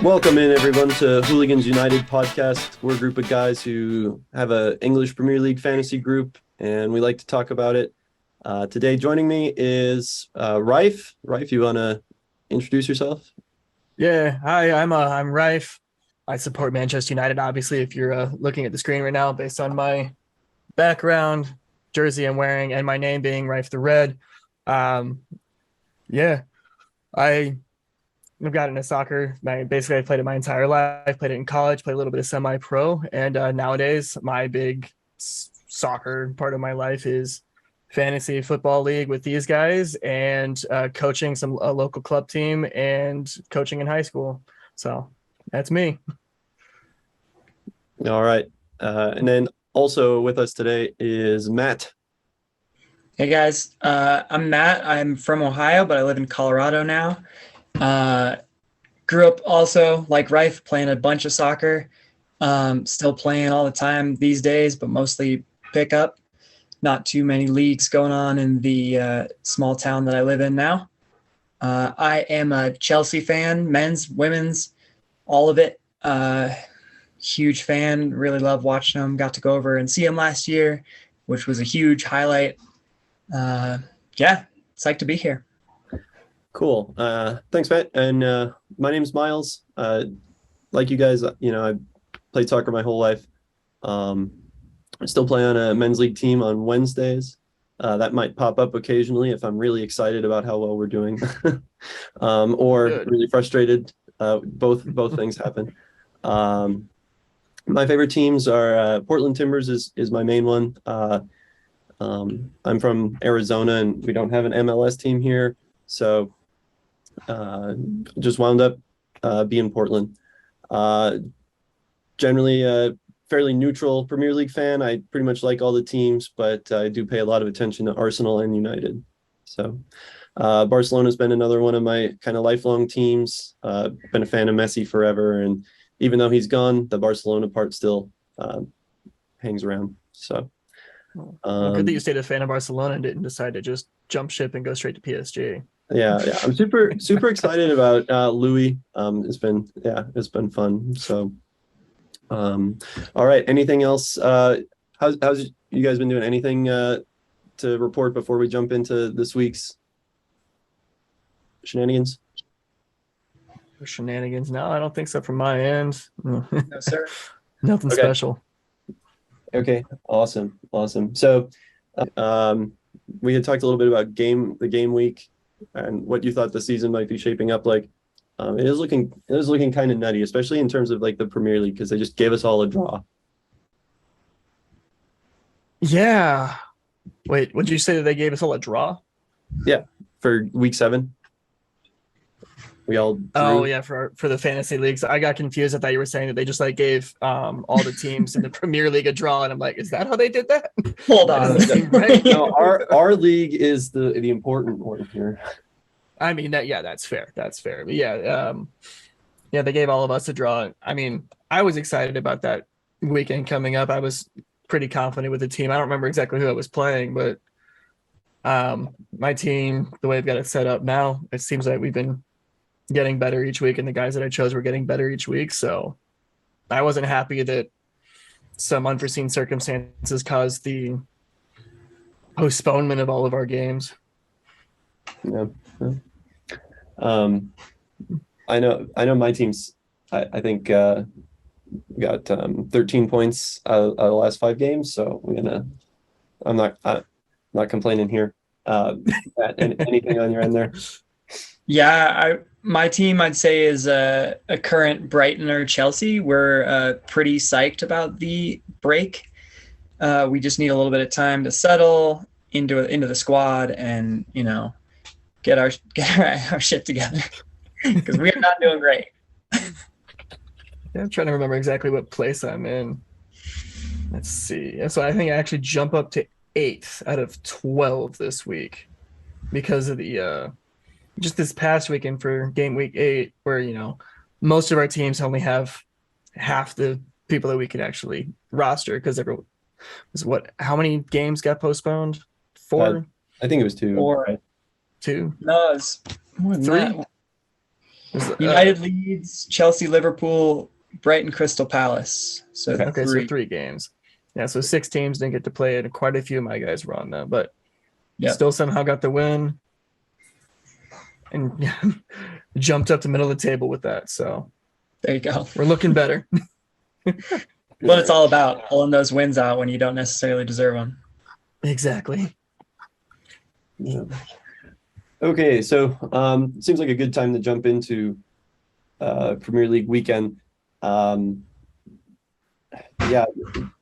Welcome in, everyone, to Hooligans United podcast. We're a group of guys who have an English Premier League fantasy group, and we like to talk about it. Today, joining me is Rife. Rife, you want to introduce yourself? Yeah, hi, I'm Rife. I support Manchester United, obviously, if you're looking at the screen right now, based on my background, jersey I'm wearing, and my name being Rife the Red. Um, yeah, I've gotten into soccer. I played it my entire life, played it in college, played a little bit of semi-pro, and nowadays my big soccer part of my life is fantasy football league with these guys and coaching a local club team and coaching in high school. So that's me. All right. And then also with us today is Matt. Hey guys, I'm Matt. I'm from Ohio, but I live in Colorado now. Grew up also like Rife, playing a bunch of soccer. Still playing all the time these days, but mostly pickup. Not too many leagues going on in the small town that I live in now. I am a Chelsea fan, men's, women's, all of it. Huge fan, really love watching them. Got to go over and see them last year, which was a huge highlight. Yeah, psyched to be here. Cool. Thanks, Matt. And my name's Myles. Like you guys, I played soccer my whole life. I still play on a men's league team on Wednesdays. That might pop up occasionally if I'm really excited about how well we're doing, or Good. really frustrated. Both things happen. My favorite teams are Portland Timbers is my main one. I'm from Arizona and we don't have an MLS team here, so just wound up being Portland. Generally a fairly neutral Premier League fan. I pretty much like all the teams, but I do pay a lot of attention to Arsenal and United. So Barcelona's been another one of my kind of lifelong teams. Been a fan of Messi forever, and even though he's gone, the Barcelona part still hangs around. So Well, good that you stayed a fan of Barcelona and didn't decide to just jump ship and go straight to PSG. yeah, I'm super excited about Louis. It's been fun. So all right, anything else? How's you guys been doing? Anything to report before we jump into this week's shenanigans? Shenanigans? No, I don't think so from my end. No, sir. Nothing Okay. special. Okay, awesome. So we had talked a little bit about the game week and what you thought the season might be shaping up like. It is looking kind of nutty, especially in terms of like the Premier League, because they just gave us all a draw. Yeah. Wait, would you say that they gave us all a draw? Yeah, for week 7. We all drew. Oh yeah, for the fantasy leagues. I got confused. I thought you were saying that they just like gave all the teams in the Premier League a draw, and I'm like, is that how they did that? Hold That on. doesn't seem right. No, our league is the important one here. I mean that's fair. But yeah, they gave all of us a draw. I mean, I was excited about that weekend coming up. I was pretty confident with the team. I don't remember exactly who I was playing, but my team, the way I've got it set up now, it seems like we've been getting better each week, and the guys that I chose were getting better each week. So I wasn't happy that some unforeseen circumstances caused the postponement of all of our games. Yeah. I know my team's I think got 13 points out of the last 5 games, so I'm not complaining here. Anything on your end there? Yeah, my team I'd say is a current Brighton or Chelsea. We're pretty psyched about the break. We just need a little bit of time to settle into the squad and get our shit together because we are not doing great. Yeah, I'm trying to remember exactly what place I'm in. Let's see. So I think I actually jump up to 8th out of 12 this week because of the just this past weekend for game week 8, where most of our teams only have half the people that we could actually roster because everyone was how many games got postponed? 4? I think it was 2. Or right? 2? no, it's more than 3? that. United Leeds, Chelsea, Liverpool, Brighton, Crystal Palace. So Okay, three. so 3 games. Yeah, so 6 teams didn't get to play it, and quite a few of my guys were on that, but still somehow got the win and jumped up the middle of the table with that. So there you go. We're looking better. What it's all about, pulling those wins out when you don't necessarily deserve them. Exactly. Yeah. Okay, so seems like a good time to jump into Premier League weekend. Yeah,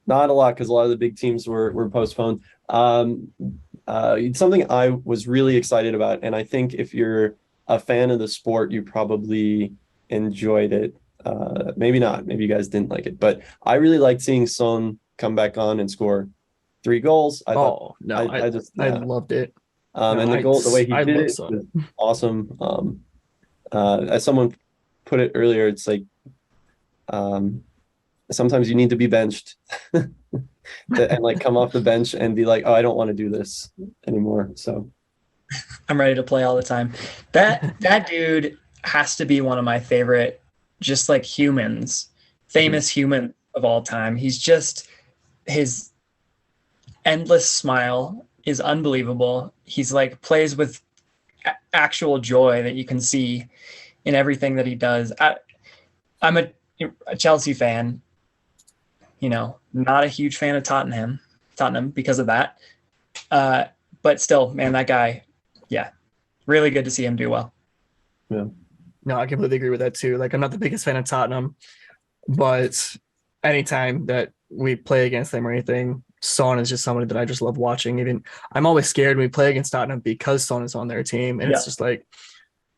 not a lot because a lot of the big teams were postponed. Something I was really excited about, and I think if you're a fan of the sport, you probably enjoyed it. Maybe not. Maybe you guys didn't like it, but I really liked seeing Son come back on and score 3 goals. I loved it. And the way he did it was awesome. As someone put it earlier, it's like sometimes you need to be benched and like come off the bench and be like, oh, I don't want to do this anymore. So I'm ready to play all the time. That dude has to be one of my favorite, just like famous human of all time. He's just, his endless smile is unbelievable. He's like plays with actual joy that you can see in everything that he does. I'm a Chelsea fan, not a huge fan of Tottenham because of that. But still, man, that guy, really good to see him do well. Yeah. No, I completely agree with that too. Like, I'm not the biggest fan of Tottenham, but anytime that we play against them or anything, Son is just somebody that I just love watching. Even I'm always scared when we play against Tottenham because Son is on their team. And it's just like,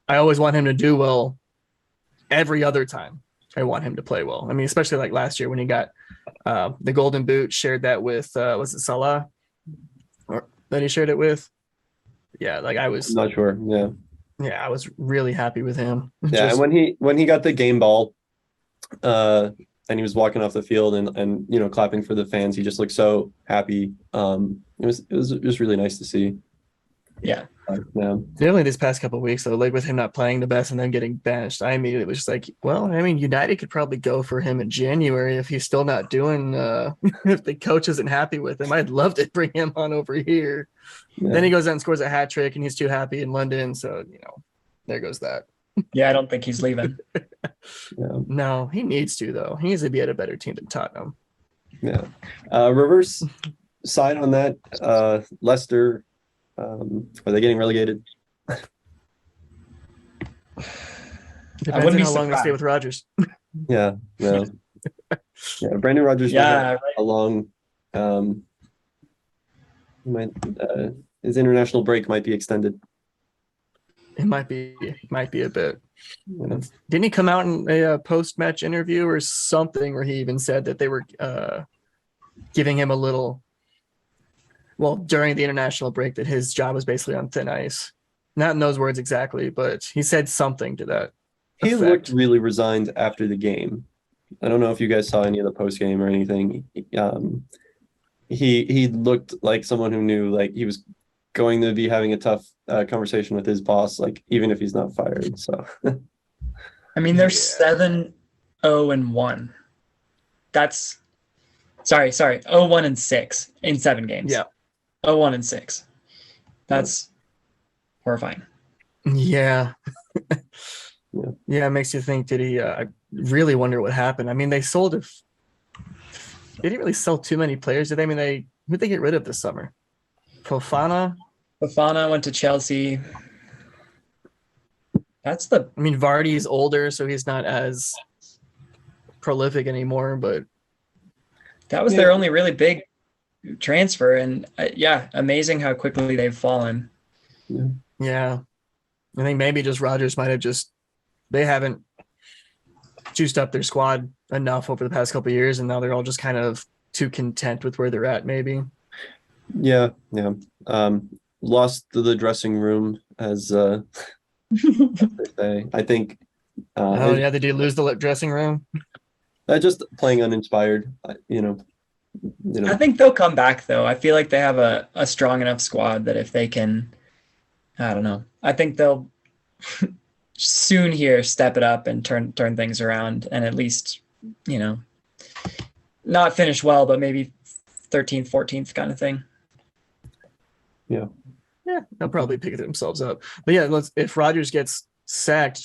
I always want him to do well every other time. I want him to play well. I mean, especially like last year when he got the Golden Boot, shared that with, was it Salah? Or that he shared it with? Yeah, like I'm not sure. Yeah. Yeah, I was really happy with him. Yeah, and when he got the game ball, and he was walking off the field and clapping for the fans, he just looked so happy. It was just really nice to see. Yeah. Definitely this past couple of weeks, though, like with him not playing the best and then getting benched, I immediately was just like, well, I mean, United could probably go for him in January if he's still not doing, if the coach isn't happy with him. I'd love to bring him on over here. Yeah. Then he goes out and scores a hat trick and he's too happy in London. So, there goes that. Yeah, I don't think he's leaving. No, he needs to, though. He needs to be at a better team than Tottenham. Yeah. Reverse side on that, Leicester, are they getting relegated? Depends on how long they stay with Rodgers. Yeah. Brandon Rodgers. Yeah. A long, his international break might be extended. It might be a bit. Didn't he come out in a post-match interview or something where he even said that they were giving him a little, during the international break, that his job was basically on thin ice? Not in those words exactly, but he said something to that He effect. looked really resigned after the game. I don't know if you guys saw any of the post game or anything. He looked like someone who knew like he was going to be having a tough conversation with his boss, like even if he's not fired. So, I mean, they're 7-0-1. That's sorry, 0-1-6 in 7 games. Yeah, 0-1-6. That's horrifying. Yeah. Yeah, it makes you think, did he I really wonder what happened. I mean, they didn't really sell too many players, did they? I mean, who'd they get rid of this summer? Fofana went to Chelsea. Vardy's older, so he's not as prolific anymore, but that was their only really big transfer. And amazing how quickly they've fallen. Yeah. I think maybe just Rodgers might have they haven't juiced up their squad enough over the past couple of years, and now they're all just kind of too content with where they're at, maybe. Yeah. Lost to the dressing room, as they say. I think. Did you lose the dressing room? Just playing uninspired. I think they'll come back, though. I feel like they have a strong enough squad that if they can, I don't know. I think they'll soon here step it up and turn things around, and at least, not finish well, but maybe 13th, 14th kind of thing. Yeah. Yeah, they'll probably pick themselves up. But yeah, if Rodgers gets sacked,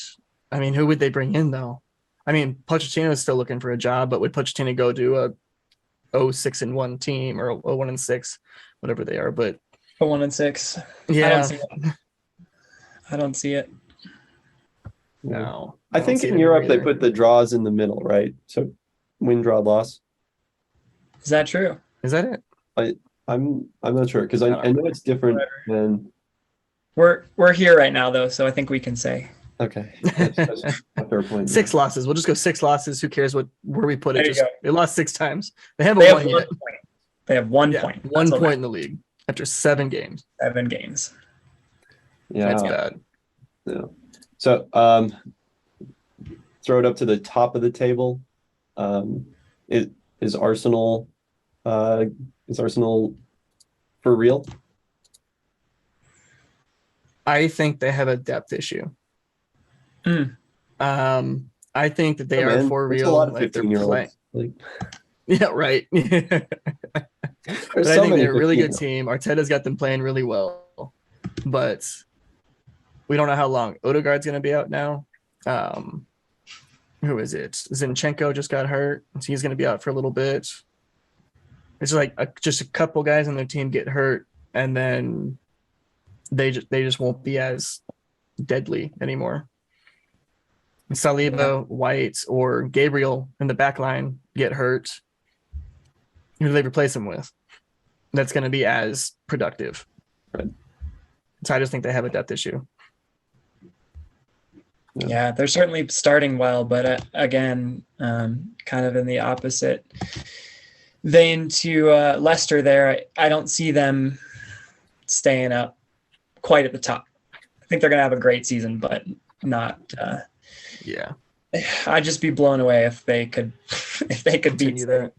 I mean, who would they bring in though? I mean, Pochettino is still looking for a job, but would Pochettino go to a 0-6-1 team or 0-1-6, whatever they are? But 1-6. yeah, I don't see it. No. I think in Europe they put the draws in the middle, right? So win, draw, loss. Is that true? Is that it? I'm not sure because I know it's different than. We're here right now though, so I think we can say. Okay, that's a fair point. 6 losses. We'll just go 6 losses. Who cares where we put it? They lost 6 times. They have 1 point. They have 1 point. 1 point in the league after 7 games. 7 games. Yeah, that's bad. Yeah. So throw it up to the top of the table. Is Arsenal for real? I think they have a depth issue. I think that they are for real. A lot of like they're 15-year-olds. Yeah, right. But I think they're a really good team. Arteta's got them playing really well, but we don't know how long. Odegaard's going to be out now. Who is it? Zinchenko just got hurt, so he's going to be out for a little bit. It's like just a couple guys on their team get hurt, and then they just won't be as deadly anymore. Saliba, White, or Gabriel in the back line get hurt. Who do they replace him with? That's going to be as productive. Right. So I just think they have a depth issue. Yeah, they're certainly starting well, but again, kind of in the opposite vein to Leicester there. I don't see them staying up quite at the top. I think they're going to have a great season, but not. Yeah, I'd just be blown away if they could beat that.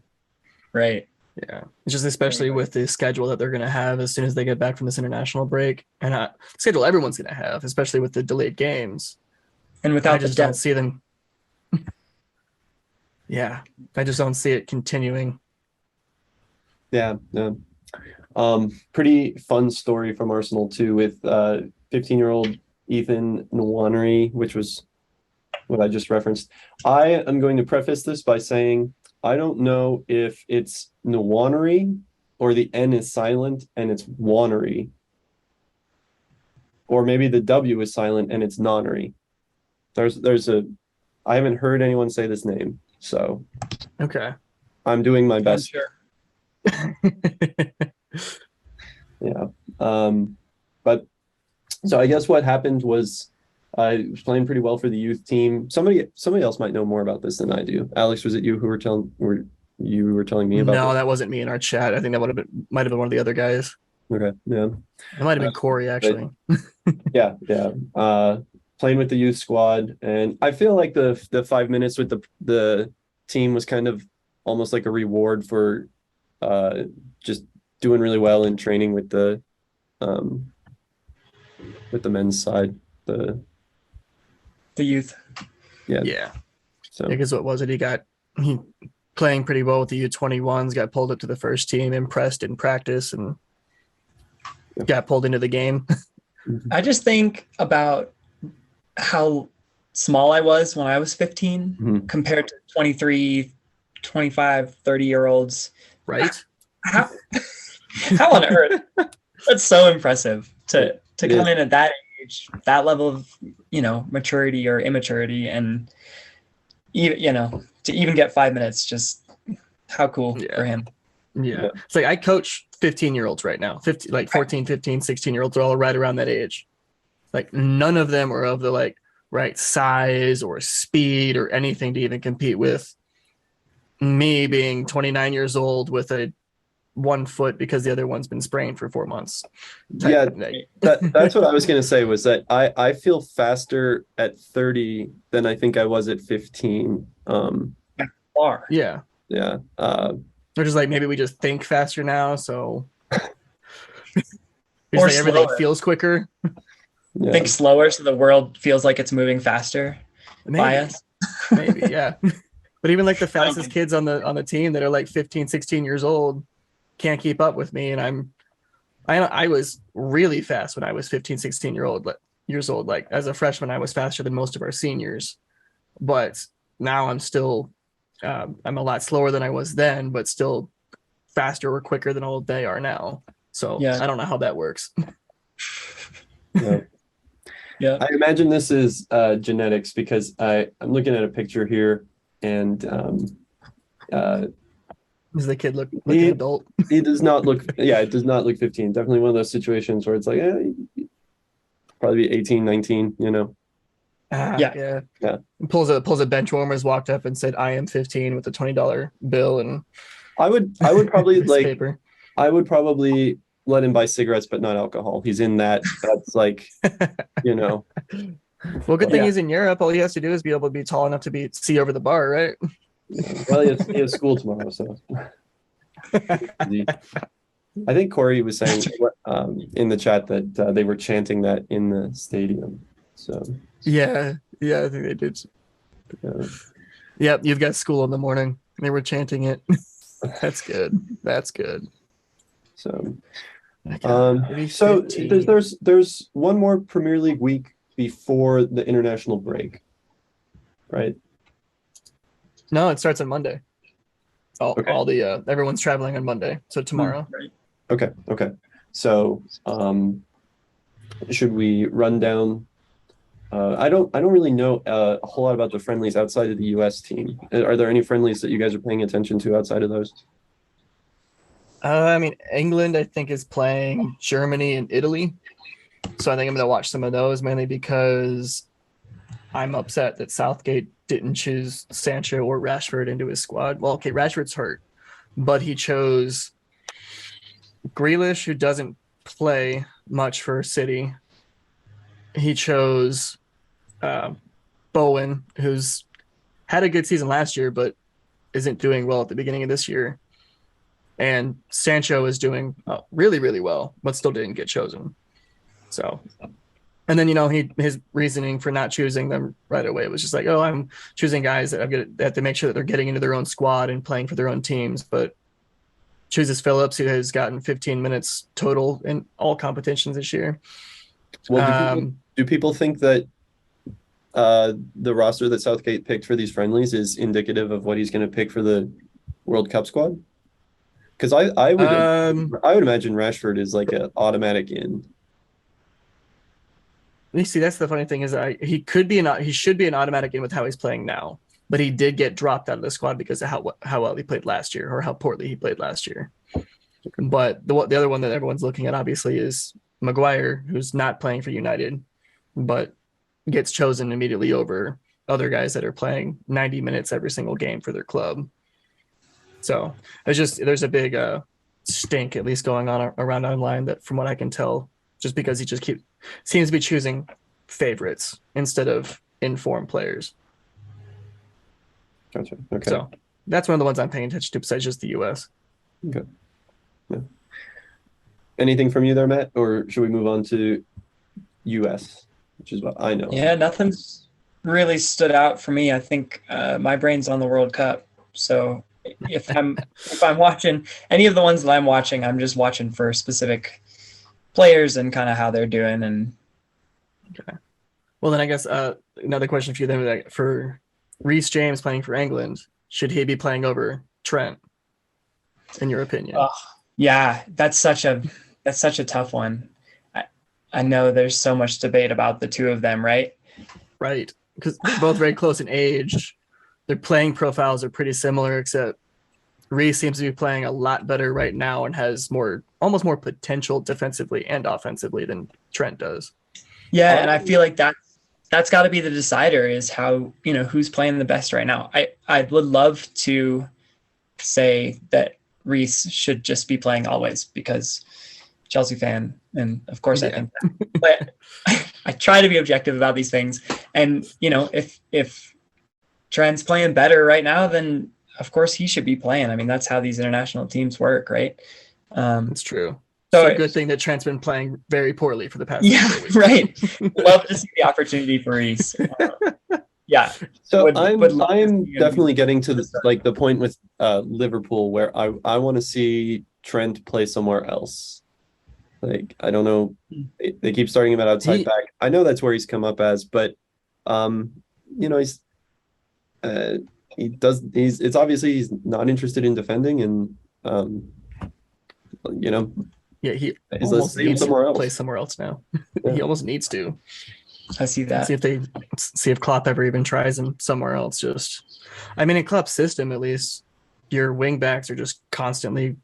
Right. Yeah, it's just especially with the schedule that they're going to have as soon as they get back from this international break, and the schedule everyone's going to have, especially with the delayed games. And without I just don't see them. Yeah, I just don't see it continuing. Yeah. Pretty fun story from Arsenal too, with 15-year-old Ethan Nwaneri, which was what I just referenced. I am going to preface this by saying I don't know if it's Nwaneri or the N is silent and it's Wannery, or maybe the W is silent and it's Nonnery. I haven't heard anyone say this name, so okay, I'm doing my best. Sure. Yeah. But so I guess what happened was I was playing pretty well for the youth team. Somebody else might know more about this than I do. Alex, was it you who were telling me about? No, this? that wasn't me in our chat. I think that might have been one of the other guys. Okay. Yeah. It might have been Corey actually. Yeah. Playing with the youth squad, and I feel like the 5 minutes with the team was kind of almost like a reward for just doing really well in training with the men's side, the youth. Yeah. So because what was it? He playing pretty well with the U21s, got pulled up to the first team, impressed in practice, and got pulled into the game. I just think about how small I was when I was 15 compared to 23, 25, 30-year-olds. Right? How on earth? That's so impressive to come in at that age, that level of, maturity or immaturity, and even, to even get 5 minutes, just how cool for him. Yeah. It's like I coach 15-year-olds right now. 14, 15, 16-year-olds are all right around that age. Like none of them are of the right size or speed or anything to even compete with me being 29 years old with a 1 foot because the other one's been sprained for 4 months. That's what I was going to say, was that I feel faster at 30 than I think I was at 15. Yeah. Yeah. Or just maybe we just think faster now, so or everything feels quicker. think slower so the world feels like it's moving faster by us. Maybe, yeah. But even like the fastest kids on the team that are like 15, 16 years old can't keep up with me. And I was really fast when I was 15, 16 years old. Like as a freshman, I was faster than most of our seniors. But now I'm still, I'm a lot slower than I was then, but still faster or quicker than all they are now. So I don't know how that works. Yeah. I imagine this is genetics because I'm looking at a picture here, and does the kid look like an adult? He does not look. Yeah, it does not look 15. Definitely one of those situations where it's like, probably be 18, 19. You know. Yeah. Pulls a bench warmers, walked up and said, "I am 15" with a $20 bill, and I would probably like paper. I would probably let him buy cigarettes, but not alcohol. He's in that. That's like, you know. Well, good thing he's in Europe. All he has to do is be able to be tall enough to see over the bar, right? Yeah. Well, he has school tomorrow, so. I think Corey was saying in the chat that they were chanting that in the stadium. So. Yeah, I think they did. Yep, you've got school in the morning. They were chanting it. That's good. So, so there's one more Premier League week before the international break, right? No, it starts on Monday. All the everyone's traveling on Monday, so tomorrow. Okay. So, should we run down? I don't really know a whole lot about the friendlies outside of the U.S. team. Are there any friendlies that you guys are paying attention to outside of those? I mean, England, I think, is playing Germany and Italy. So I think I'm going to watch some of those, mainly because I'm upset that Southgate didn't choose Sancho or Rashford into his squad. Well, okay, Rashford's hurt, but he chose Grealish, who doesn't play much for City. He chose Bowen, who's had a good season last year, but isn't doing well at the beginning of this year. And Sancho is doing really, really well, but still didn't get chosen. So, and then, his reasoning for not choosing them right away was just like, oh, I'm choosing guys that have to make sure that they're getting into their own squad and playing for their own teams. But chooses Phillips, who has gotten 15 minutes total in all competitions this year. Well, do people think that the roster that Southgate picked for these friendlies is indicative of what he's going to pick for the World Cup squad? Because I would imagine Rashford is like an automatic in. You see, that's the funny thing is he should be an automatic in with how he's playing now, but he did get dropped out of the squad because of how well he played last year, or how poorly he played last year. But the other one that everyone's looking at obviously is Maguire, who's not playing for United, but gets chosen immediately over other guys that are playing 90 minutes every single game for their club. So there's a big stink at least going on around online, that from what I can tell, just because he just seems to be choosing favorites instead of informed players. Gotcha. Okay. So that's one of the ones I'm paying attention to besides just the US. Okay. Yeah. Anything from you there, Matt, or should we move on to US, which is what I know? Yeah, nothing's really stood out for me. I think my brain's on the World Cup. So if I'm watching any of the ones that I'm watching, I'm just watching for specific players and kind of how they're doing. And okay. Well, then I guess another question for you then, for Reece James playing for England, should he be playing over Trent, in your opinion? Yeah, that's such a tough one. I know there's so much debate about the two of them, right? Right, because they're both very close in age. Their playing profiles are pretty similar, except Reece seems to be playing a lot better right now and has almost more potential defensively and offensively than Trent does. Yeah, and I feel like that's got to be the decider, is how, who's playing the best right now. I would love to say that Reece should just be playing always, because Chelsea fan, and of course I think that. But I try to be objective about these things, and if Trent's playing better right now, then of course he should be playing. I mean, that's how these international teams work, right? It's true. So good thing that Trent's been playing very poorly for the past. Yeah, 4 weeks. right. Love to see the opportunity for Reese. Yeah. So Would love to I'm see him definitely getting to the point with Liverpool where I want to see Trent play somewhere else. Like, I don't know, they keep starting him at outside back. I know that's where he's come up as, but he's it's obviously he's not interested in defending, and Yeah, he let's almost see him needs somewhere to else. play somewhere else now. Yeah. He almost needs to. I see that. See if Klopp ever even tries him somewhere else. In Klopp's system, at least, your wing backs are just constantly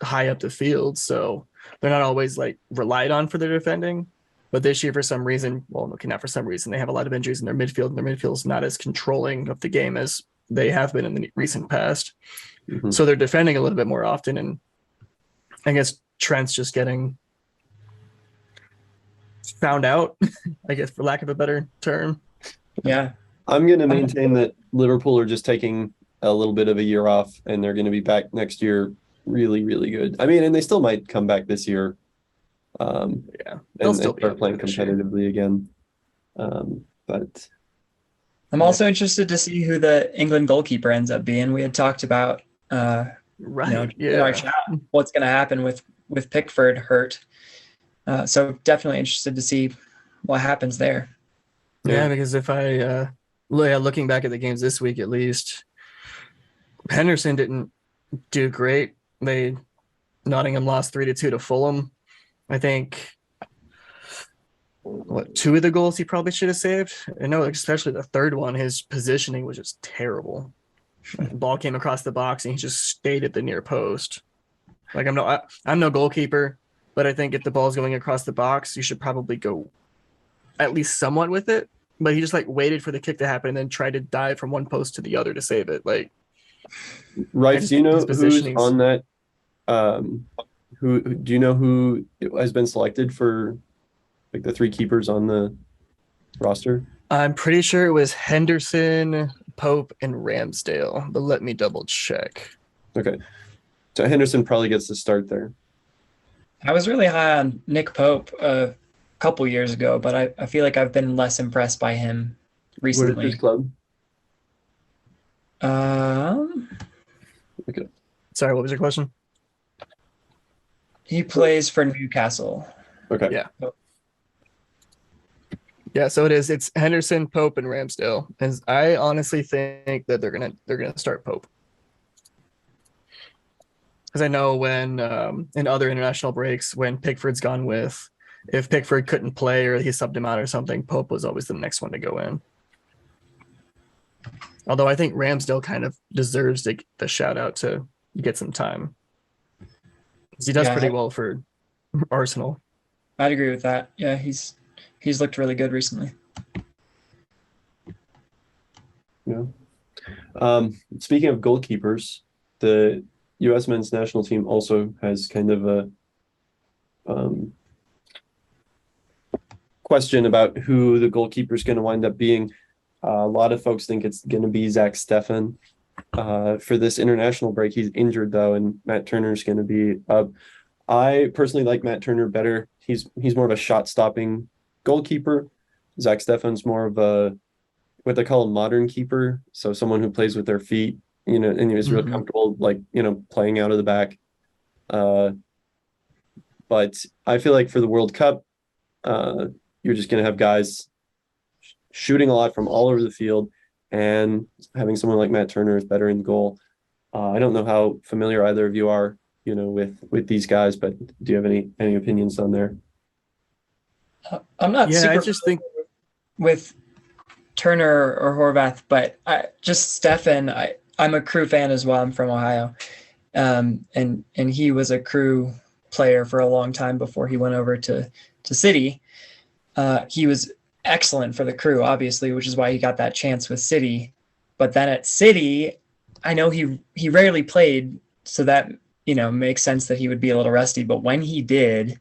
high up the field, so they're not always like relied on for their defending. But this year, for some reason, not for some reason, they have a lot of injuries in their midfield, and their midfield is not as controlling of the game as they have been in the recent past. Mm-hmm. So they're defending a little bit more often, and I guess Trent's just getting found out, I guess, for lack of a better term. Yeah. I'm going to maintain that Liverpool are just taking a little bit of a year off, and they're going to be back next year really, really good. And they still might come back this year. They'll still start playing competitively again. But I'm also interested to see who the England goalkeeper ends up being. We had talked about in our chat what's going to happen with Pickford hurt. So definitely interested to see what happens there. Yeah, because if looking back at the games this week, at least, Henderson didn't do great. Nottingham lost 3-2 to Fulham. I think two of the goals he probably should have saved. I know, especially the third one, his positioning was just terrible. The ball came across the box and he just stayed at the near post. Like, I'm no goalkeeper, but I think if the ball's going across the box, you should probably go at least somewhat with it. But he just waited for the kick to happen and then tried to dive from one post to the other to save it. Rife, do you know who's on that? Who do you know who has been selected for the three keepers on the roster? I'm pretty sure it was Henderson, Pope, and Ramsdale, but let me double check. Okay. So Henderson probably gets the start there. I was really high on Nick Pope a couple years ago, but I feel like I've been less impressed by him recently. What is his club? Okay. Sorry, what was your question? He plays for Newcastle. Okay. Yeah. Yeah, so it's Henderson, Pope, and Ramsdale. And I honestly think that they're gonna start Pope. Because I know when in other international breaks, when Pickford's gone with, if Pickford couldn't play or he subbed him out or something, Pope was always the next one to go in. Although I think Ramsdale kind of deserves the shout out to get some time. He does pretty well for Arsenal. I'd agree with that. Yeah, he's looked really good recently. Yeah. Speaking of goalkeepers, the U.S. men's national team also has kind of a question about who the goalkeeper is going to wind up being. A lot of folks think it's going to be Zach Steffen. For this international break, he's injured though, and Matt Turner's going to be up. I personally like Matt Turner better. He's more of a shot-stopping goalkeeper. Zach Steffen's more of a what they call a modern keeper, so someone who plays with their feet, and is real comfortable, playing out of the back. But I feel like for the World Cup, you're just going to have guys shooting a lot from all over the field, and having someone like Matt Turner is better in goal. I don't know how familiar either of you are, with these guys, but do you have any opinions on there? I'm not super I just think with Turner or Horvath, but just Steffen. I'm a Crew fan as well. I'm from Ohio, and he was a Crew player for a long time before he went over to City. He was excellent for the Crew, obviously, which is why he got that chance with City. But then at City, I know he rarely played, so that makes sense that he would be a little rusty. But when he did,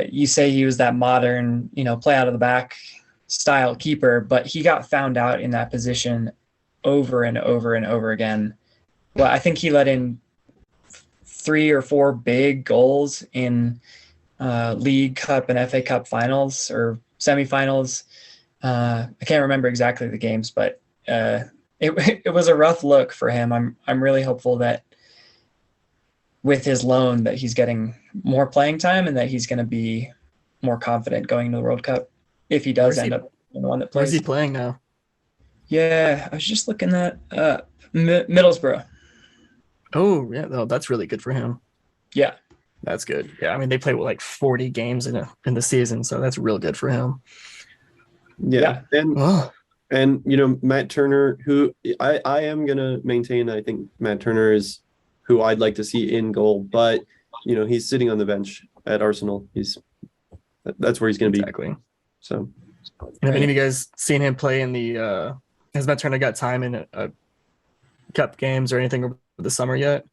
you say he was that modern, play out of the back style keeper, but he got found out in that position over and over and over again. Well, I think he let in 3 or 4 big goals in League Cup and FA Cup finals or semifinals. I can't remember exactly the games, but it was a rough look for him. I'm really hopeful that with his loan that he's getting more playing time and that he's going to be more confident going into the World Cup if he does end up in the one that plays. Where's he playing now? Yeah, I was just looking that up. Middlesbrough. Oh, yeah, no, that's really good for him. Yeah. That's good. Yeah, I mean they play like 40 games in the season, so that's real good for him. Yeah. Oh, And Matt Turner, who I am gonna maintain, I think Matt Turner is who I'd like to see in goal, but he's sitting on the bench at Arsenal. That's where he's gonna exactly. be. So have any of you guys seen him play in the has Matt Turner got time in cup games or anything over the summer yet?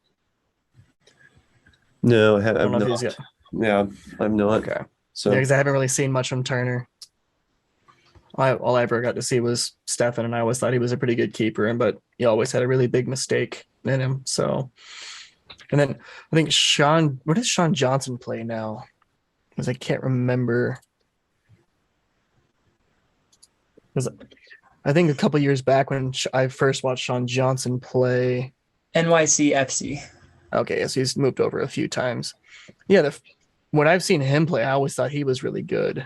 no, I don't know if not. he's got. Yeah, I'm not. Okay. So Yeah, because I haven't really seen much from Turner. All I ever got to see was Stefan, and I always thought he was a pretty good keeper, but he always had a really big mistake in him. So, and then I think where does Sean Johnson play now? Because I can't remember. Because I think a couple years back when I first watched Sean Johnson play. NYCFC. Okay, so he's moved over a few times. Yeah, when I've seen him play, I always thought he was really good.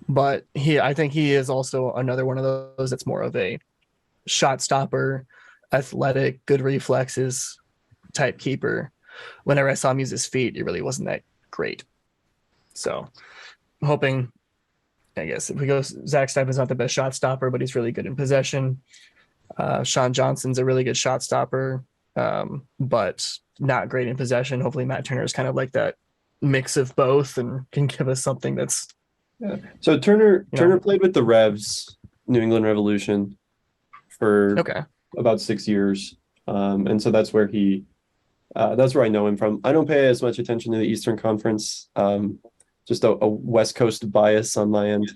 But I think he is also another one of those that's more of a shot stopper, athletic, good reflexes type keeper. Whenever I saw him use his feet, it really wasn't that great. So I'm hoping, I guess, if we go, Zach Steffen's not the best shot stopper, but he's really good in possession. Sean Johnson's a really good shot stopper, but not great in possession. Hopefully Matt Turner is kind of like that mix of both and can give us something that's. Yeah. So Turner played with the Revs, New England Revolution, for about 6 years, and so that's where I know him from. I don't pay as much attention to the Eastern Conference, just a West Coast bias on my end.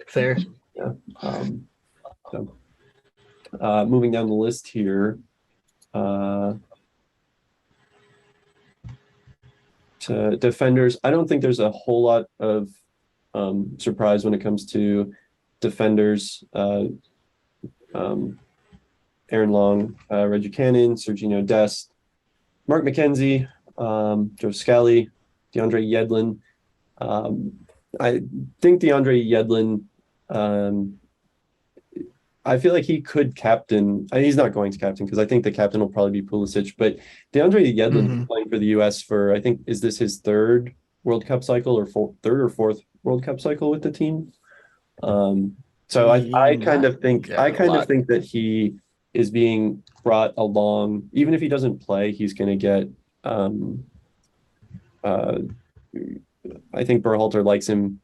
Fair. Yeah. So moving down the list here. To defenders, I don't think there's a whole lot of surprise when it comes to defenders. Aaron Long, Reggie Cannon, Serginho Dest, Mark McKenzie, Joe Scally, DeAndre Yedlin. I think DeAndre Yedlin, I feel like he could captain. He's not going to captain because I think the captain will probably be Pulisic. But DeAndre Yedlin playing for the U.S. for, I think, is this his third World Cup cycle or third or fourth World Cup cycle with the team? So I kind of think that he is being brought along. Even if he doesn't play, he's going to get. I think Berhalter likes him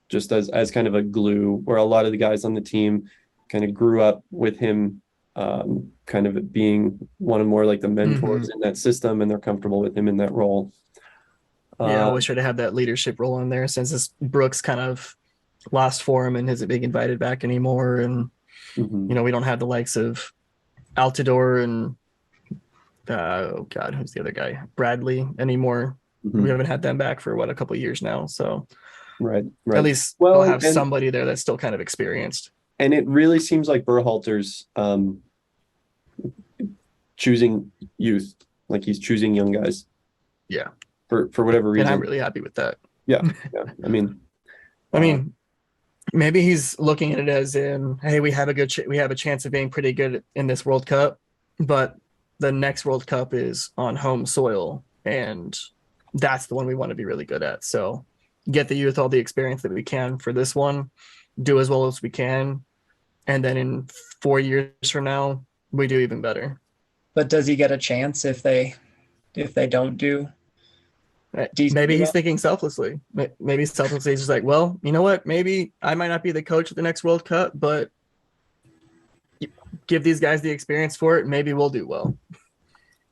just as kind of a glue, where a lot of the guys on the team kind of grew up with him, kind of being one of more like the mentors in that system, and they're comfortable with him in that role. Yeah, I always try to have that leadership role in there since this Brooks kind of lost form and isn't being invited back anymore. And, we don't have the likes of Altidore and, who's the other guy? Bradley anymore. We haven't had them back for a couple of years now. So right. At least we'll have somebody there that's still kind of experienced. And it really seems like Berhalter's choosing youth, like he's choosing young guys. Yeah. For whatever reason. And I'm really happy with that. Yeah. I mean, maybe he's looking at it as in, hey, we have a chance of being pretty good in this World Cup, but the next World Cup is on home soil, and that's the one we want to be really good at. So get the youth all the experience that we can for this one, do as well as we can, and then in 4 years from now, we do even better. But does he get a chance if they don't do? Maybe he's thinking selflessly. Maybe he's just like, well, you know what? Maybe I might not be the coach at the next World Cup, but give these guys the experience for it. Maybe we'll do well.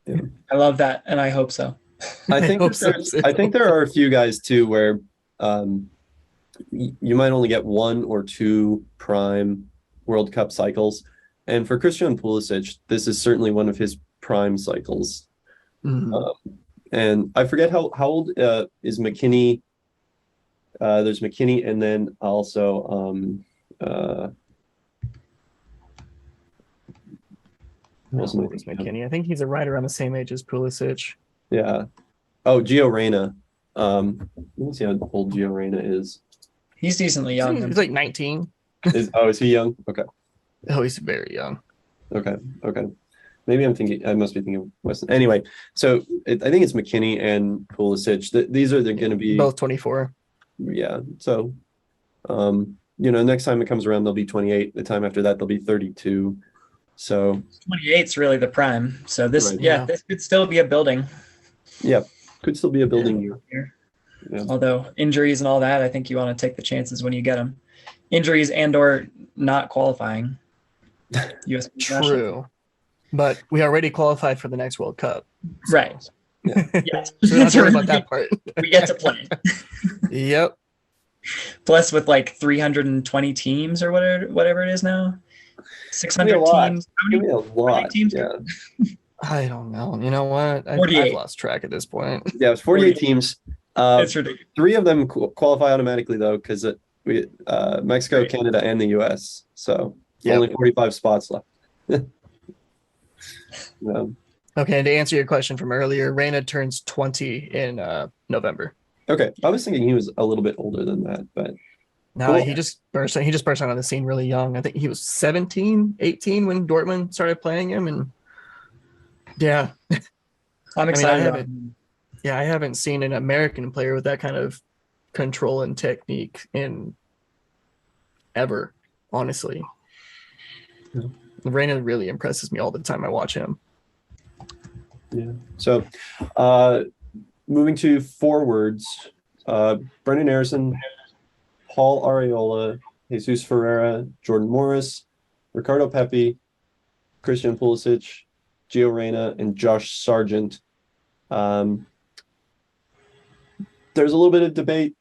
Yeah. I love that, and I hope so. I think there are a few guys too where you might only get 1 or 2 prime World Cup cycles, and for Christian Pulisic, this is certainly one of his prime cycles. Mhm. And I forget how old is McKinney. There's McKinney, and then also who else How am I old is thinking of? McKinney? I think he's right around the same age as Pulisic. Yeah. Oh, Gio Reyna. Let me see how old Gio Reyna is. He's decently He's, young. he's like 19. Is he young? Okay. Oh, he's very young. Okay. Okay. Maybe I must be thinking of Weston. Anyway, so I think it's McKinney and Pulisic. These are going to be, Both 24. yeah. So, next time it comes around, they'll be 28. The time after that, they'll be 32. So, 28 is really the prime. So right. Yeah. this could still be a building Yeah, could still be a building year. Yeah. Although injuries and all that, I think you want to take the chances when you get them. Injuries and/or not qualifying. U.S. True. But we already qualified for the next World Cup. So. Right. Yeah. Yes. So we don't have to worry about that part. We get to play. Yep. Plus, with like 320 teams or whatever it is now, 600 teams. Give me a lot. teams? Yeah. I don't know. You know what? I've 48. lost track at this point. Yeah, it was 48 teams. It's ridiculous. 3 of them qualify automatically though, because we Mexico, Right. Canada, and the US. So Yep. only 45 spots left. Okay, and to answer your question from earlier, Reyna turns 20 in November. Okay, I was thinking he was a little bit older than that, but No, cool. he just burst on the scene really young. I think he was 17, 18 when Dortmund started playing him. And yeah, I'm excited. I haven't seen an American player with that kind of control and technique in ever, honestly. Yeah. Reyna really impresses me all the time I watch him. Yeah. So moving to forwards, Brendan Harrison, Paul Areola, Jesus Ferreira, Jordan Morris, Ricardo Pepi, Christian Pulisic, Gio Reyna, and Josh Sargent. There's a little bit of debate.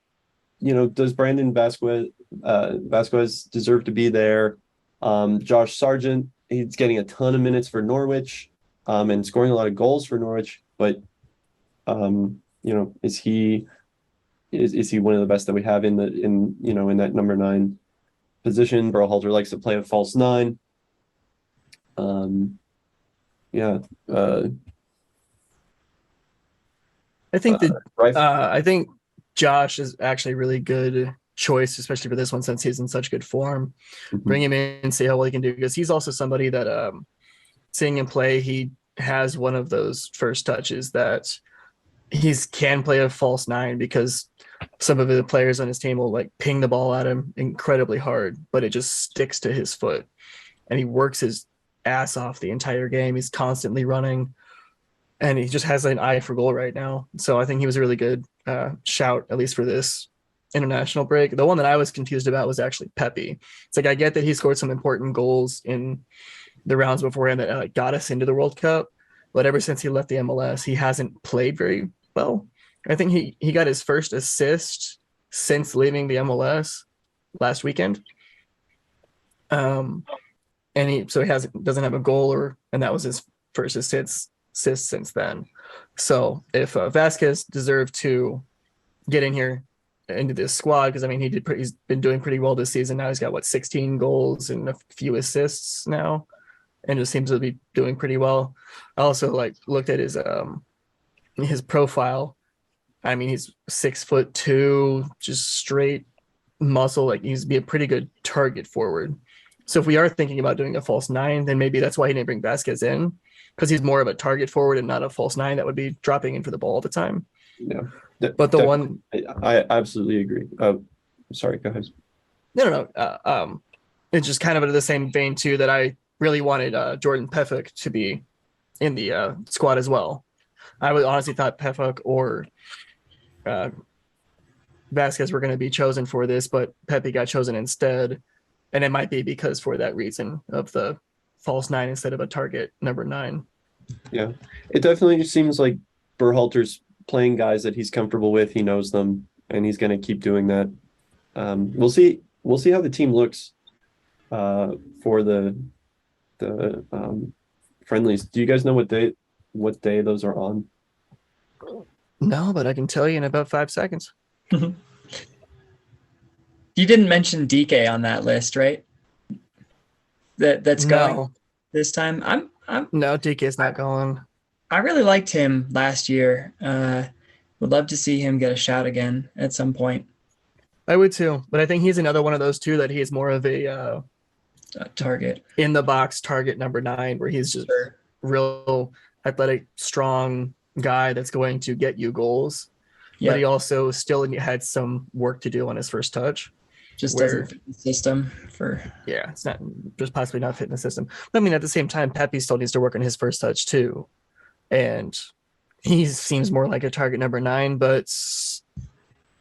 Does Brandon Vasquez deserve to be there? Josh Sargent, he's getting a ton of minutes for Norwich, and scoring a lot of goals for Norwich. But is he one of the best that we have in that number 9 position? Berhalter likes to play a false 9. Yeah. I think Rife. I think Josh is actually a really good choice, especially for this one since he's in such good form. Mhm. Bring him in and see how well he can do, because he's also somebody that seeing him play, he has one of those first touches that he can play a false 9, because some of the players on his team will like ping the ball at him incredibly hard, but it just sticks to his foot, and he works his ass off the entire game. He's constantly running, and he just has an eye for goal right now. So I think he was a really good shout, at least for this international break. The one that I was confused about was actually Pepe. It's like, I get that he scored some important goals in the rounds beforehand that got us into the World Cup, but ever since he left the MLS, he hasn't played very well. I think he got his first assist since leaving the MLS last weekend. And he doesn't have a goal, and that was his first assist since then. So if Vasquez deserved to get in here into this squad, because I mean he's been doing pretty well this season. Now he's got 16 goals and a few assists now, and just seems to be doing pretty well. I also looked at his profile. I mean, he's 6'2", just straight muscle. He's be a pretty good target forward. So if we are thinking about doing a false 9, then maybe that's why he didn't bring Vasquez in, because he's more of a target forward and not a false 9 that would be dropping in for the ball all the time. Yeah. But the one I absolutely agree. Sorry, go ahead. No. It's just kind of in the same vein too that I really wanted Jordan Pefuk to be in the squad as well. I would honestly thought Pefuk or Vasquez were going to be chosen for this, but Pepe got chosen instead, and it might be because for that reason of the false 9 instead of a target number 9. Yeah, it definitely seems like Berhalter's playing guys that he's comfortable with. He knows them, and he's going to keep doing that. We'll see how the team looks for the friendlies. Do you guys know what date what day those are on? No, but I can tell you in about 5 seconds. You didn't mention DK on that list, right? That's going No, this time. no, DK's not going. I really liked him last year. Would love to see him get a shot again at some point. I would too, but I think he's another one of those two that he's more of a Target. in the box target number 9, where he's just Sure. real athletic, strong guy that's going to get you goals. Yeah. But he also still had some work to do on his first touch. Just where- doesn't fit the system for. Yeah, it's not just possibly not fitting the system. I mean, at the same time, Pepe still needs to work on his first touch too, and he seems more like a target number 9, but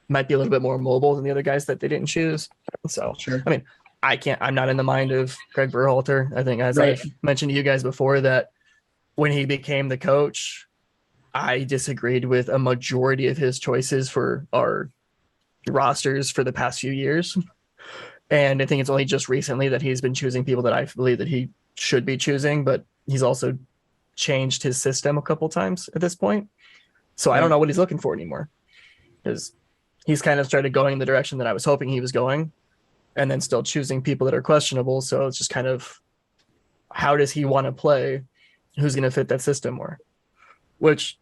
might be a little bit more mobile than the other guys that they didn't choose. So, Sure. I mean, I'm not in the mind of Greg Berhalter. I think, as Right. I've mentioned to you guys before, that when he became the coach, I disagreed with a majority of his choices for our rosters for the past few years. And I think it's only just recently that he's been choosing people that I believe that he should be choosing, but he's also changed his system a couple times at this point. So I don't know what he's looking for anymore, because he's kind of started going in the direction that I was hoping he was going, and then still choosing people that are questionable. So it's just kind of, how does he want to play? Who's going to fit that system more? Which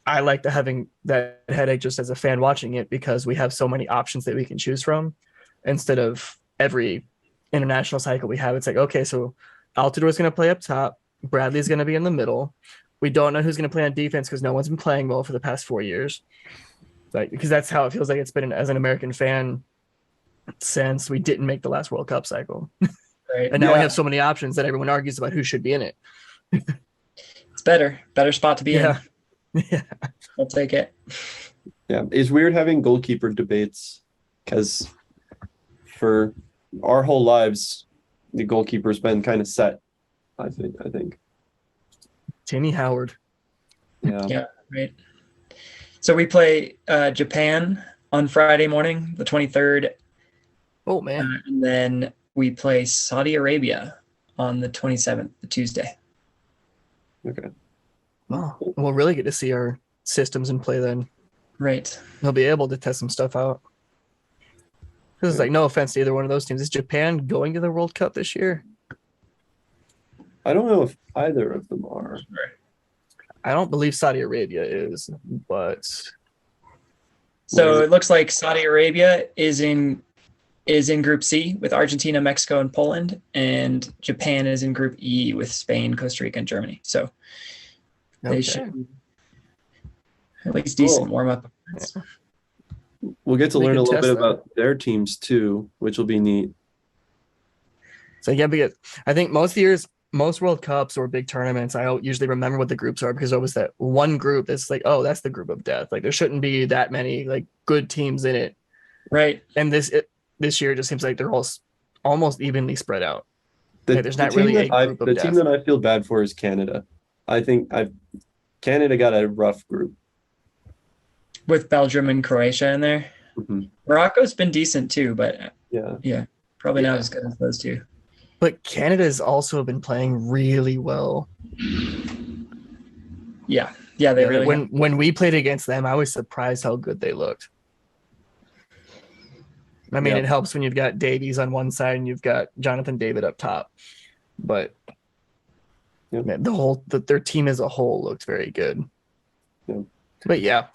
I like having that headache just as a fan watching it, because we have so many options that we can choose from, instead of every international cycle we have. It's like, okay, so Altidore is going to play up top. Bradley's going to be in the middle. We don't know who's going to play on defense because no one's been playing well for the past 4 years. Like, because that's how it feels like it's been as an American fan since we didn't make the last World Cup cycle. Right. And now we have so many options that everyone argues about who should be in it. It's better spot to be in. Yeah. I'll take it. Yeah, it's weird having goalkeeper debates, because for our whole lives, the goalkeeper's been kind of set. I think. Timmy Howard. Yeah. Yeah. Right. So we play Japan on Friday morning, the 23rd, Oh, man. and then we play Saudi Arabia on the 27th, the Tuesday. Okay. Oh, we'll really get to see our systems in play then. Right. He'll be able to test some stuff out. Because it's like, no offense to either one of those teams. Is Japan going to the World Cup this year? I don't know if either of them are. I don't believe Saudi Arabia is, but So it looks like Saudi Arabia is in Group C with Argentina, Mexico, and Poland, and Japan is in Group E with Spain, Costa Rica, and Germany. So they should at least decent warm up. We'll get to They learn can a little test bit that. about their teams too, which will be neat. So yeah, because I think most World Cups or big tournaments, I don't usually remember what the groups are, because it was that one group that's like, oh, that's the group of death. Like, there shouldn't be that many like good teams in it. Right. And this year it just seems like they're all almost evenly spread out. Like, there's not team really a that group of the death. team that I feel bad for is Canada. I think Canada got a rough group. With Belgium and Croatia in there. Mhm. Morocco's been decent too, but Yeah. probably not as good as those two. But Canada's also been playing really well. Yeah. Yeah, they really when we played against them, I was surprised how good they looked. I mean, Yep. it helps when you've got Davies on one side and you've got Jonathan David up top. But Yep. man, their team as a whole looked very good. Yep. But yeah.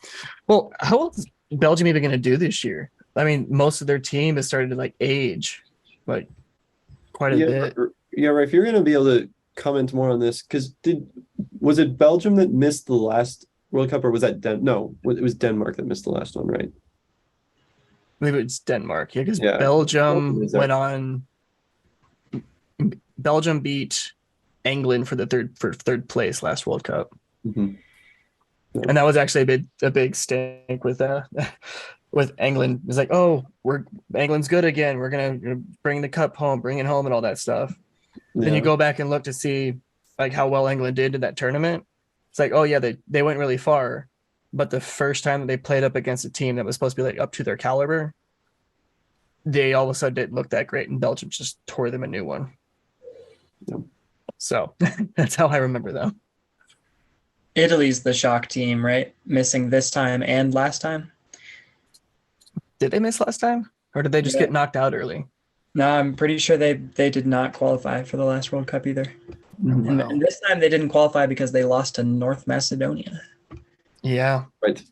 Well, how else is Belgium even going to do this year? I mean, most of their team has started to like age, like quite a bit. Yeah, right. If you're going to be able to comment more on this, because was it Belgium that missed the last World Cup, or was that no? It was Denmark that missed the last one, right? I believe it's Denmark. Yeah, because Yeah. Belgium Is that- went on. Belgium beat England for third place last World Cup, Mhm. and that was actually a big stink with with England. It's like, oh, England's good again. We're gonna bring the cup home, bring it home, and all that stuff. Then you Yeah. go back and look to see like how well England did in that tournament. It's like, oh yeah, they went really far, but the first time that they played up against a team that was supposed to be like up to their caliber, they all of a sudden didn't look that great, and Belgium just tore them a new one. Yep. So that's how I remember them. Italy's the shock team, right? Missing this time and last time. Did they miss last time, or did they just Yeah. get knocked out early? No, I'm pretty sure they did not qualify for the last World Cup either. And this time they didn't qualify because they lost to North Macedonia. Yeah. Right.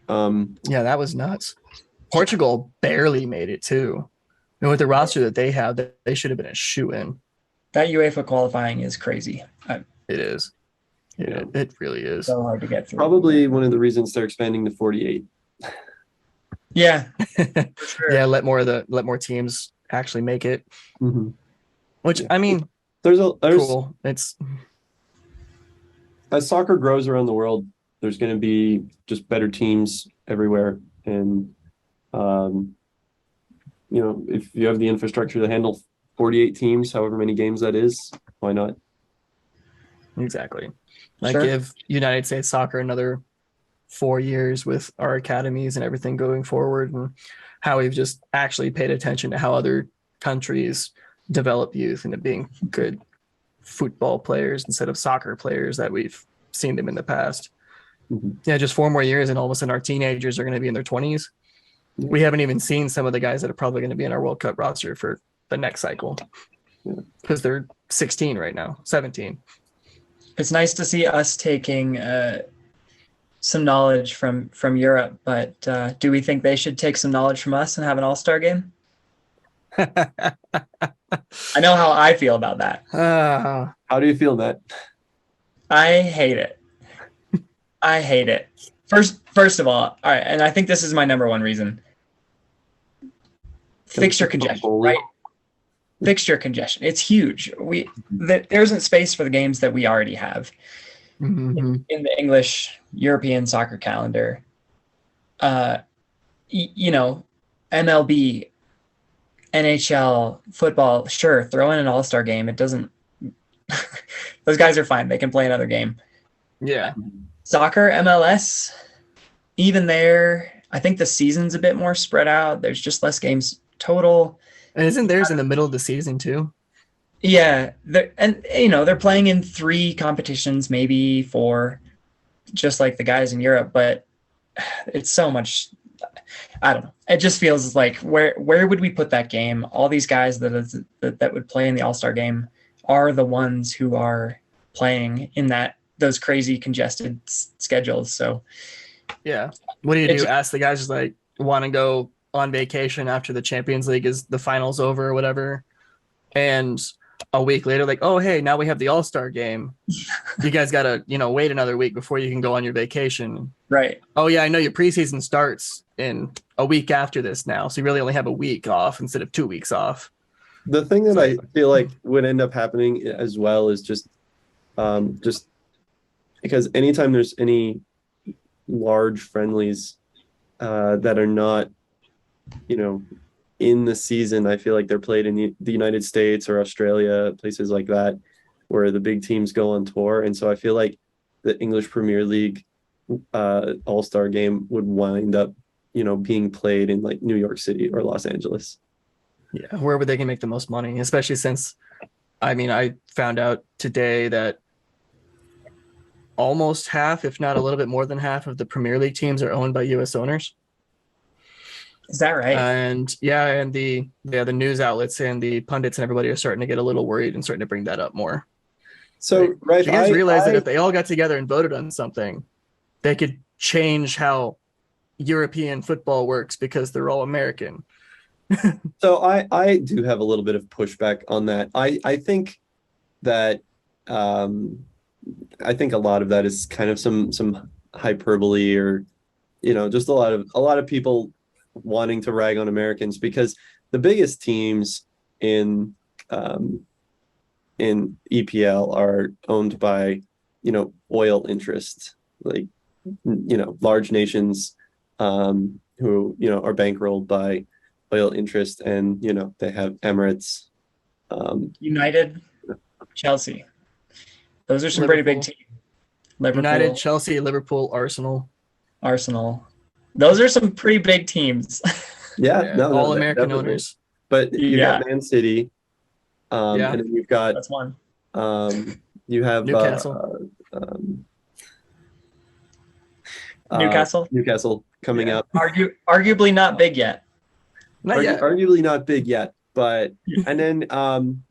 Yeah, that was nuts. Portugal barely made it too. And with the roster that they have, they should have been a shoe-in. That UEFA qualifying is crazy. It is. Yeah. It really is. So hard to get through. Probably one of the reasons they're expanding to 48. Yeah. For sure. Yeah, let more teams actually make it. Mm-hmm. Which I mean, there's cool. It's as soccer grows around the world, there's going to be just better teams everywhere, and if you have the infrastructure to handle 48 teams, however many games that is, why not? exactly. Like Sure. give United States soccer another 4 years with our academies and everything going forward, and how we've just actually paid attention to how other countries develop youth into being good football players instead of soccer players that we've seen them in the past. Mm-hmm. Yeah, just 4 more years and all of a sudden our teenagers are going to be in their 20s. We haven't even seen some of the guys that are probably going to be in our World Cup roster for the next cycle because they're 16 right now, 17. It's nice to see us taking some knowledge from Europe, but do we think they should take some knowledge from us and have an all-star game? I know how I feel about that. How do you feel, Matt? I hate it. I hate it. First of all right, and I think this is my number one reason. Fixture congestion, right? Fixture congestion. It's huge. There isn't space for the games that we already have in the English European soccer calendar. MLB, NHL, football, sure, throw in an all-star game. It doesn't those guys are fine. They can play another game. Yeah. Soccer, MLS, even there, I think the season's a bit more spread out. There's just less games total. And isn't theirs in the middle of the season too? Yeah. They're playing in 3 competitions, maybe 4, just like the guys in Europe, but it's so much. I don't know. It just feels like where would we put that game? All these guys that would play in the All-Star game are the ones who are playing in those crazy congested schedules. So yeah, what do you do? Ask the guys just like want to go on vacation after the Champions League is the finals over or whatever, and a week later, like, oh hey, now we have the All-Star game. You guys gotta wait another week before you can go on your vacation. Right. Oh yeah, I know your preseason starts in a week after this now, so you really only have a week off instead of 2 weeks off. The thing that I feel like would end up happening as well is just because anytime there's any large friendlies that are not, in the season, I feel like they're played in the United States or Australia, places like that, where the big teams go on tour. And so I feel like the English Premier League All-Star game would wind up, being played in like New York City or Los Angeles. Yeah, wherever they can make the most money, especially since, I found out today that almost half, if not a little bit more than half, of the Premier League teams are owned by U.S. owners. Is that right? And the news outlets and the pundits and everybody are starting to get a little worried and starting to bring that up more. So, right, you guys realize that if they all got together and voted on something, they could change how European football works because they're all American. So I do have a little bit of pushback on that. I think that I think a lot of that is kind of some hyperbole, or just a lot of people wanting to rag on Americans, because the biggest teams in EPL are owned by oil interests, like large nations who are bankrolled by oil interest, and they have Emirates, United, Chelsea. Those are some Liverpool. pretty big teams. Liverpool, United, Chelsea, Liverpool, Arsenal. Those are some pretty big teams. All American owners. But you got Man City, and then you've got that's one. You have Newcastle. Newcastle, coming up. arguably not big yet. Not yet. Arguably not big yet, but and then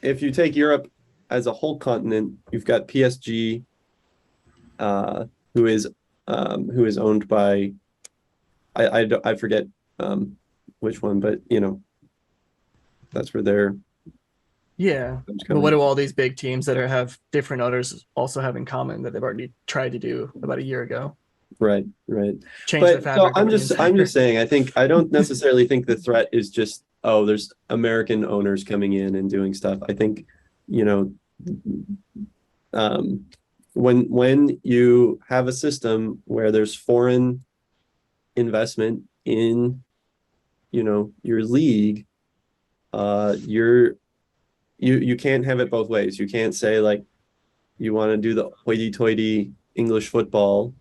if you take Europe as a whole continent, you've got PSG, who is owned by I forget which one, but that's where they're Yeah. But what do all these big teams that have different owners also have in common that they've already tried to do about a year ago? Right. Change But the fabric. so I'm just saying, I don't necessarily think the threat is just, oh, there's American owners coming in and doing stuff. I think, when you have a system where there's foreign investment in, your league, you can't have it both ways. You can't say like you want to do the hoity-toity English football,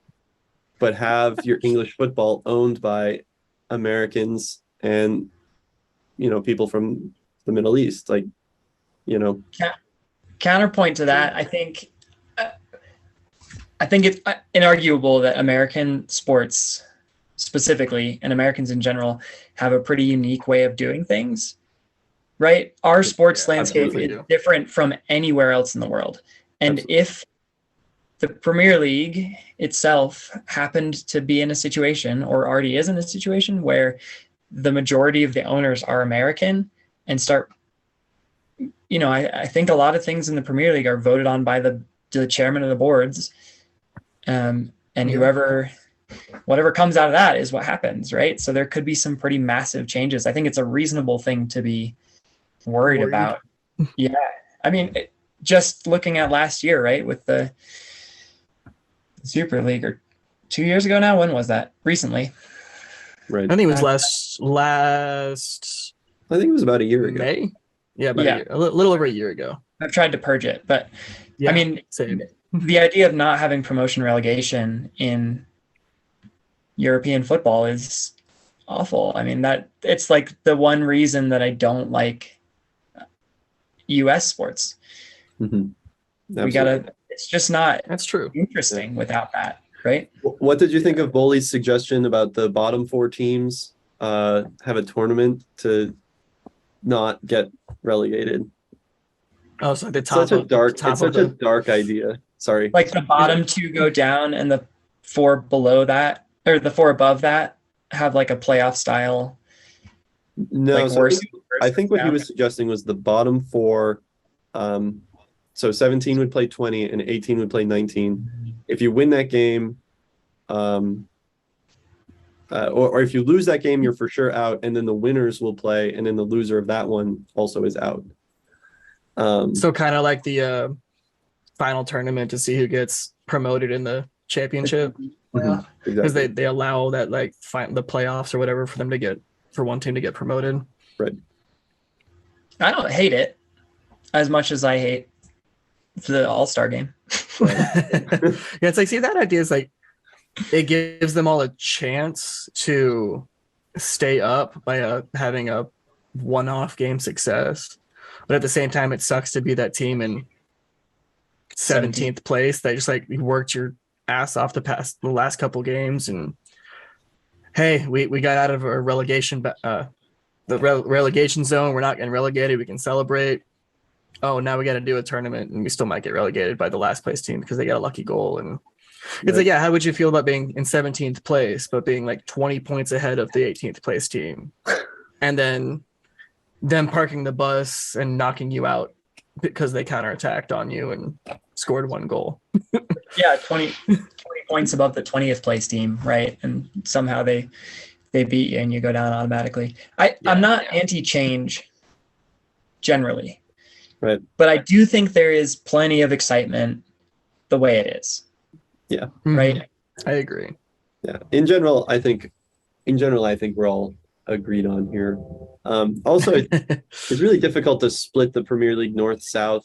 but have your English football owned by Americans and people from the Middle East. Like, Counterpoint to that, I think it's inarguable that American sports specifically and Americans in general have a pretty unique way of doing things. Right? Our sports landscape is different from anywhere else in the world. And absolutely. If the Premier League itself happened to be in a situation, or already is in a situation, where the majority of the owners are American and start, I think a lot of things in the Premier League are voted on by the chairman of the boards. And whatever comes out of that is what happens, right? So there could be some pretty massive changes. I think it's a reasonable thing to be worried about. Yeah. I mean, just looking at last year, right, with the Super League, or 2 years ago now. When was that? Recently. Right. I think it was last. I think it was about a year ago. May. Yeah, about a year, a little over a year ago. I've tried to purge it, but I mean, same. The idea of not having promotion relegation in European football is awful. I mean, that it's like the one reason that I don't like US sports. Mm-hmm. It's just not that's true interesting without that, right? What did you think of Boley's suggestion about the bottom four teams have a tournament to not get relegated? Oh, so the top. It's such a dark idea. Sorry. Like the bottom two go down and the four below that, or the four above that, have like a playoff style. No, like so I think what he was suggesting was the bottom four. So 17 would play 20 and 18 would play 19. If you win that game, or if you lose that game, you're for sure out. And then the winners will play, and then the loser of that one also is out. So kind of like the final tournament to see who gets promoted in the championship. Yeah, because they allow that, like, the playoffs or whatever for one team to get promoted. Right. I don't hate it as much as I hate the All-Star game. Yeah, it's like, see, that idea is like, it gives them all a chance to stay up by having a one-off game success. But at the same time, it sucks to be that team in 17th place that just like you worked your ass off the last couple games, and hey, we got out of our relegation, relegation zone. We're not getting relegated. We can celebrate. Oh, now we got to do a tournament, and we still might get relegated by the last place team because they got a lucky goal. And it's like, yeah, how would you feel about being in 17th place, but being like 20 points ahead of the 18th place team, and then them parking the bus and knocking you out because they counterattacked on you and scored one goal? Yeah, 20 points above the 20th place team, right? And somehow they beat you and you go down automatically. I'm not anti-change generally, right? But I do think there is plenty of excitement the way it is. Yeah, right. I agree. Yeah, in general, I think we're all agreed on here. Also, it's really difficult to split the Premier League north-south.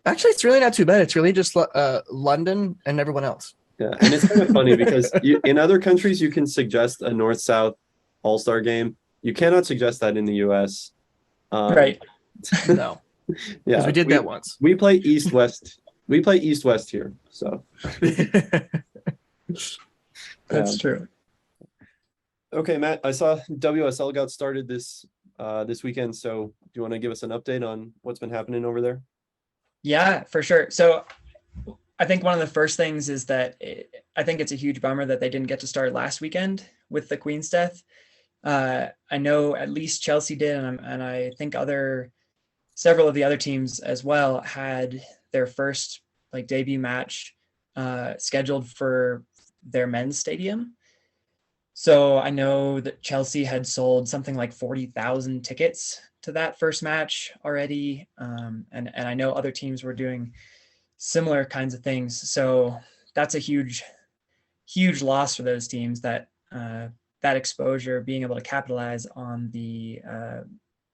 Actually, it's really not too bad. It's really just London and everyone else. Yeah, and it's kind of funny because in other countries you can suggest a north-south All-Star game. You cannot suggest that in the US. Right. No. Yeah, we did that once. We play East-West. We play East-West here. So That's true. okay, Matt, I saw WSL got started this weekend. So do you want to give us an update on what's been happening over there? Yeah, for sure. So I think one of the first things is that I think it's a huge bummer that they didn't get to start last weekend with the Queen's death. I know at least Chelsea did, and I think several of the other teams as well had their first like debut match scheduled for their men's stadium. So I know that Chelsea had sold something like 40,000 tickets to that first match already, and I know other teams were doing similar kinds of things. So that's a huge loss for those teams, that that exposure, being able to capitalize on the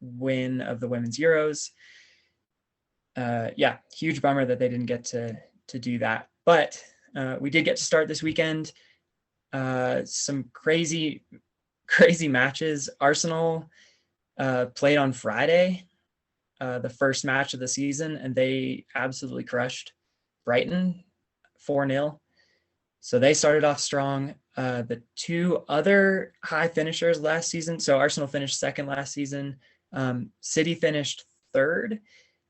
win of the women's Euros. Yeah, huge bummer that they didn't get to do that. But we did get to start this weekend. Some crazy matches. Arsenal played on Friday, the first match of the season, and they absolutely crushed Brighton 4-0. So they started off strong. The two other high finishers last season, so Arsenal finished second last season. City finished third.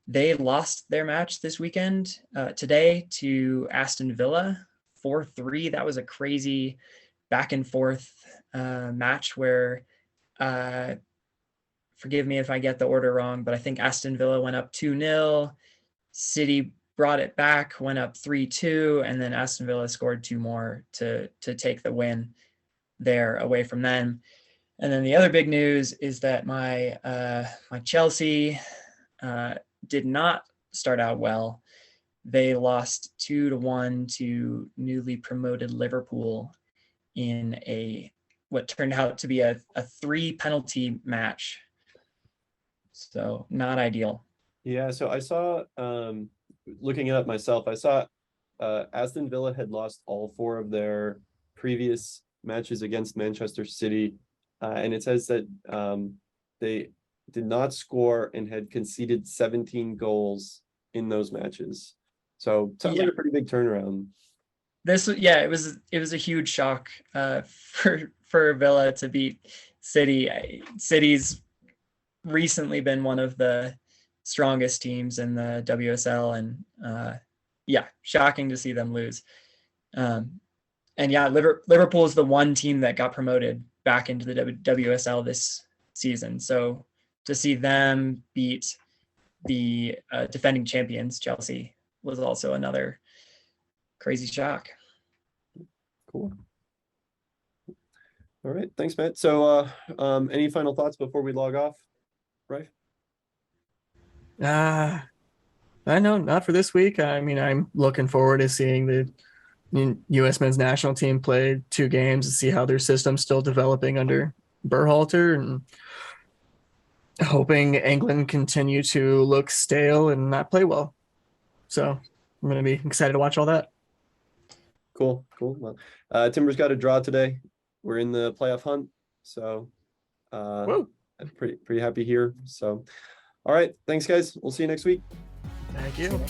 They lost their match this weekend today to Aston Villa 4-3. That was a crazy back and forth match where, forgive me if I get the order wrong, but I think Aston Villa went up 2-0. City brought it back, went up 3-2, and then Aston Villa scored two more to take the win there away from them. And then the other big news is that my Chelsea did not start out well. They lost 2-1 to newly promoted Liverpool in what turned out to be a 3-penalty match. So not ideal. Yeah, so I saw looking it up myself, I saw Aston Villa had lost all 4 of their previous matches against Manchester City, and it says that they did not score and had conceded 17 goals in those matches. So sounds like a pretty big turnaround. It was a huge shock for Villa to beat City. City's recently been one of the strongest teams in the WSL, and shocking to see them lose. And yeah, Liverpool is the one team that got promoted back into the WSL this season. So to see them beat the defending champions, Chelsea, was also another crazy shock. Cool. All right, thanks, Matt. So any final thoughts before we log off, Rife? I know, not for this week. I mean, I'm looking forward to seeing the U.S. men's national team play 2 games and see how their system's still developing under Berhalter, and hoping England continue to look stale and not play well. So I'm going to be excited to watch all that. Cool. Well, Timbers got a draw today. We're in the playoff hunt, so I'm pretty happy here. So, all right, thanks, guys. We'll see you next week. Thank you.